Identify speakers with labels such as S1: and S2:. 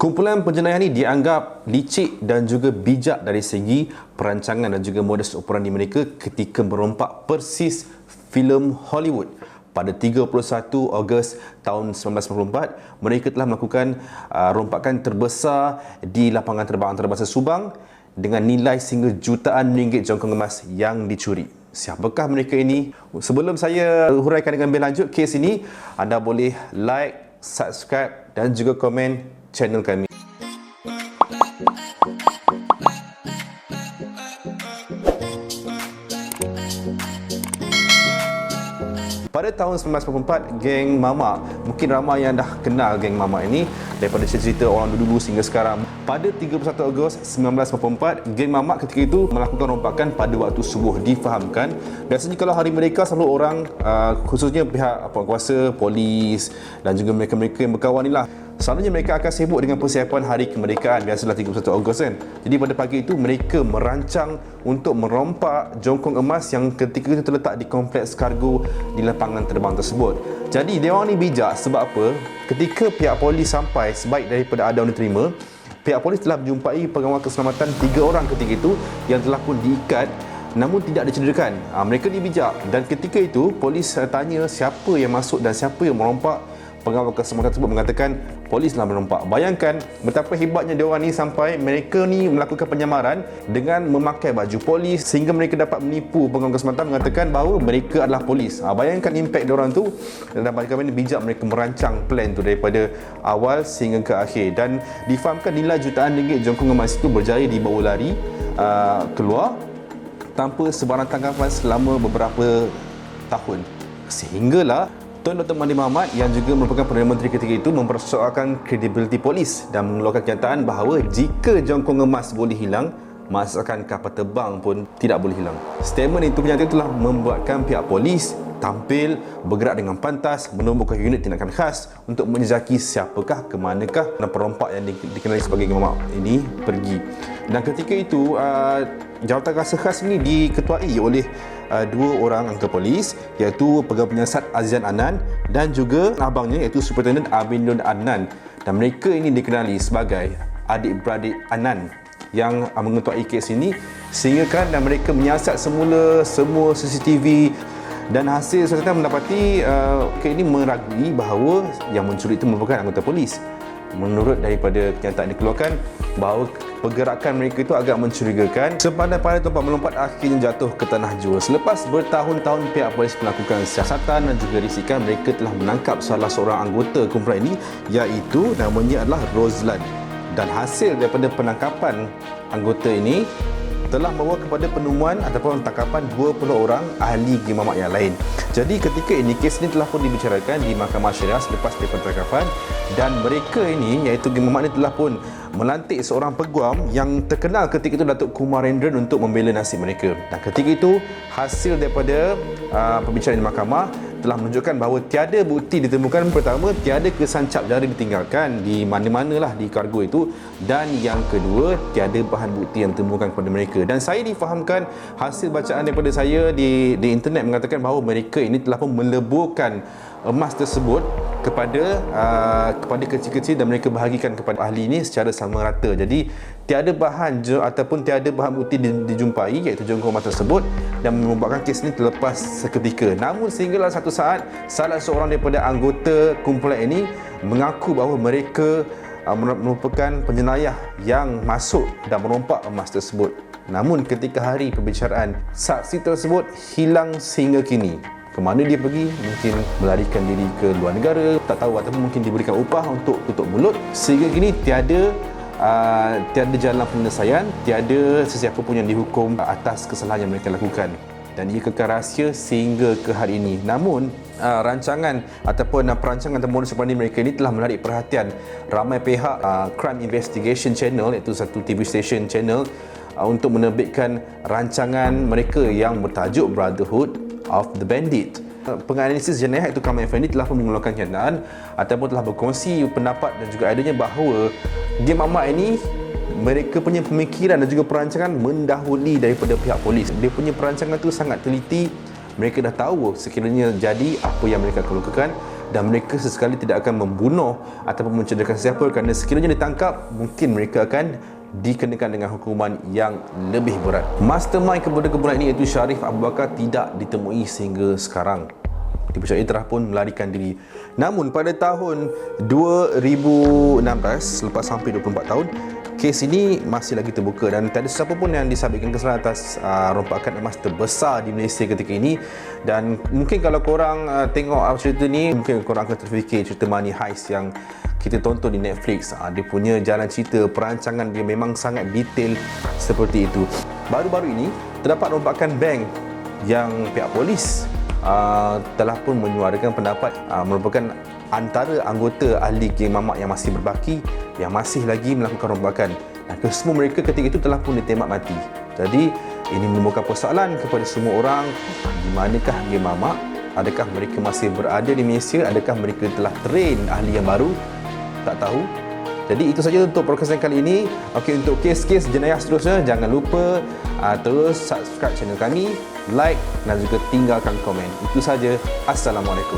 S1: Kumpulan penjenayah ini dianggap licik dan juga bijak dari segi perancangan dan juga modus operandi mereka ketika merompak persis filem Hollywood. Pada 31 Ogos tahun 1994, mereka telah melakukan rompakan terbesar di lapangan terbang antarabangsa Subang dengan nilai sehingga jutaan ringgit jongkong emas yang dicuri. Siapakah mereka ini? Sebelum saya huraikan dengan lebih lanjut kes ini, anda boleh like, subscribe dan juga komen channel kami. Pada tahun 1994, geng Mamak, mungkin ramai yang dah kenal geng Mamak ini daripada cerita orang dulu sehingga sekarang. Pada 31 Ogos 1994, geng Mamak ketika itu melakukan rompakan pada waktu subuh. Difahamkan, biasanya kalau hari mereka selalu orang, khususnya pihak kuasa, polis dan juga mereka-mereka yang berkawan inilah, selalunya mereka akan sibuk dengan persiapan hari kemerdekaan, biasalah 31 Ogos kan. Jadi pada pagi itu mereka merancang untuk merompak jongkong emas yang ketika itu terletak di kompleks kargo di lapangan terbang tersebut. Jadi dia orang ni bijak sebab apa? Ketika pihak polis sampai, sebaik daripada ada yang diterima, pihak polis telah menjumpai pengawal keselamatan 3 orang ketika itu yang telah pun diikat namun tidak dicederakan. Mereka ni bijak dan ketika itu polis tanya siapa yang masuk dan siapa yang merompak. Pengawal keselamatan tersebut mengatakan polislah merompak. Bayangkan betapa hebatnya diorang ni sampai mereka ni melakukan penyamaran dengan memakai baju polis sehingga mereka dapat menipu pengawal keselamatan mengatakan bahawa mereka adalah polis. Bayangkan impak diorang tu dan bagaimana bijak mereka merancang plan tu daripada awal sehingga ke akhir. Dan difahamkan nilai jutaan ringgit jongkong emas itu berjaya dibawa lari keluar tanpa sebarang tanggapan selama beberapa tahun. Sehinggalah Tun Dr. Mahathir Mohamad yang juga merupakan Perdana Menteri ketika itu mempersoalkan kredibiliti polis dan mengeluarkan kenyataan bahawa jika jongkong emas boleh hilang, masakan kapal terbang pun tidak boleh hilang. Statement itu pernyataan telah membuatkan pihak polis tampil bergerak dengan pantas menumbuhkan unit tindakan khas untuk menjejaki siapakah, ke manakah perompak yang dikenali sebagai Mamak ini pergi. Dan ketika itu jawatan rasa khas ini diketuai oleh 2 orang anggota polis, iaitu Pegawai Penyiasat Azian Anan dan juga abangnya iaitu Superintendent Abidun Adnan, dan mereka ini dikenali sebagai adik-beradik Anan yang mengetuai kes ini sehingga kan dan mereka menyiasat semula semua CCTV dan hasil sesuatu mendapati kes ini meragui bahawa yang mencuri itu merupakan anggota polis. Menurut daripada kenyataan dikeluarkan bahawa pergerakan mereka itu agak mencurigakan. Sepandai-pandai tempat melompat akhirnya jatuh ke tanah jua. Selepas bertahun-tahun pihak polis melakukan siasatan dan juga risikan, mereka telah menangkap salah seorang anggota kumpulan ini iaitu namanya adalah Rozlan. Dan hasil daripada penangkapan anggota ini telah membawa kepada penemuan ataupun tangkapan 20 orang ahli geng Mamak yang lain. Jadi ketika ini kes ini telah pun dibicarakan di Mahkamah Syariah selepas daripada penangkapan, dan mereka ini iaitu geng Mamak ini telah pun melantik seorang peguam yang terkenal ketika itu, Datuk Kumarendran, untuk membela nasib mereka. Dan ketika itu hasil daripada pembicaraan di mahkamah telah menunjukkan bahawa tiada bukti ditemukan. Pertama, tiada kesan cap jari ditinggalkan di mana-manalah di kargo itu, dan yang kedua, tiada bahan bukti yang ditemukan kepada mereka. Dan saya difahamkan hasil bacaan daripada saya di internet mengatakan bahawa mereka ini telah pun meleburkan emas tersebut kepada kecil-kecil dan mereka bahagikan kepada ahli ini secara sama rata. Jadi tiada bahan ataupun tiada bahan bukti dijumpai iaitu jongkong emas tersebut, dan membuatkan kes ini terlepas seketika. Namun sehinggalah satu saat salah seorang daripada anggota kumpulan ini mengaku bahawa mereka merupakan penjenayah yang masuk dan merompak emas tersebut. Namun ketika hari perbicaraan, saksi tersebut hilang sehingga kini. Ke mana dia pergi? Mungkin melarikan diri ke luar negara, tak tahu, ataupun mungkin diberikan upah untuk tutup mulut. Sehingga kini tiada jalan penyelesaian, tiada sesiapa pun yang dihukum atas kesalahan yang mereka lakukan, dan ia kekal rahsia sehingga ke hari ini. Namun rancangan ataupun perancangan dan modus operandi mereka ini telah menarik perhatian ramai pihak. Crime Investigation Channel, iaitu satu TV station channel, untuk menerbitkan rancangan mereka yang bertajuk Brotherhood of the Bandit. Penganalisis jenayah iaitu Kamal Effendi telah pun mengeluarkan kenyataan ataupun telah berkongsi pendapat dan juga idenya bahawa geng Mamak ini, mereka punya pemikiran dan juga perancangan mendahului daripada pihak polis. Dia punya perancangan tu sangat teliti. Mereka dah tahu sekiranya jadi apa yang mereka akan lakukan, dan mereka sesekali tidak akan membunuh ataupun mencederakan sesiapa, kerana sekiranya ditangkap mungkin mereka akan dikenakan dengan hukuman yang lebih berat. Mastermind kepada pembunuhan ini iaitu Syarif Abu Bakar tidak ditemui sehingga sekarang. Dipercayai telah pun melarikan diri. Namun pada tahun 2016, selepas hampir 24 tahun, kes ini masih lagi terbuka dan tak ada sesiapa pun yang disabitkan kesalahan atas rompakan emas terbesar di Malaysia ketika ini. Dan mungkin kalau korang tengok cerita ni, mungkin korang akan terfikir cerita Money Heist yang kita tonton di Netflix. Dia punya jalan cerita, perancangan dia memang sangat detail seperti itu. Baru-baru ini terdapat rompakan bank yang pihak polis telah pun menyuarakan pendapat merupakan antara anggota ahli geng mamak yang masih berbaki, yang masih lagi melakukan rompakan, dan kesemua mereka ketika itu telah pun ditembak mati. Jadi ini menimbulkan persoalan kepada semua orang, di manakah geng mamak? Adakah mereka masih berada di Malaysia? Adakah mereka telah train ahli yang baru? Tak tahu. Jadi itu saja untuk podcast kali ini. Okey, untuk kes-kes jenayah seterusnya, jangan lupa terus subscribe channel kami, like dan juga tinggalkan komen. Itu saja. Assalamualaikum.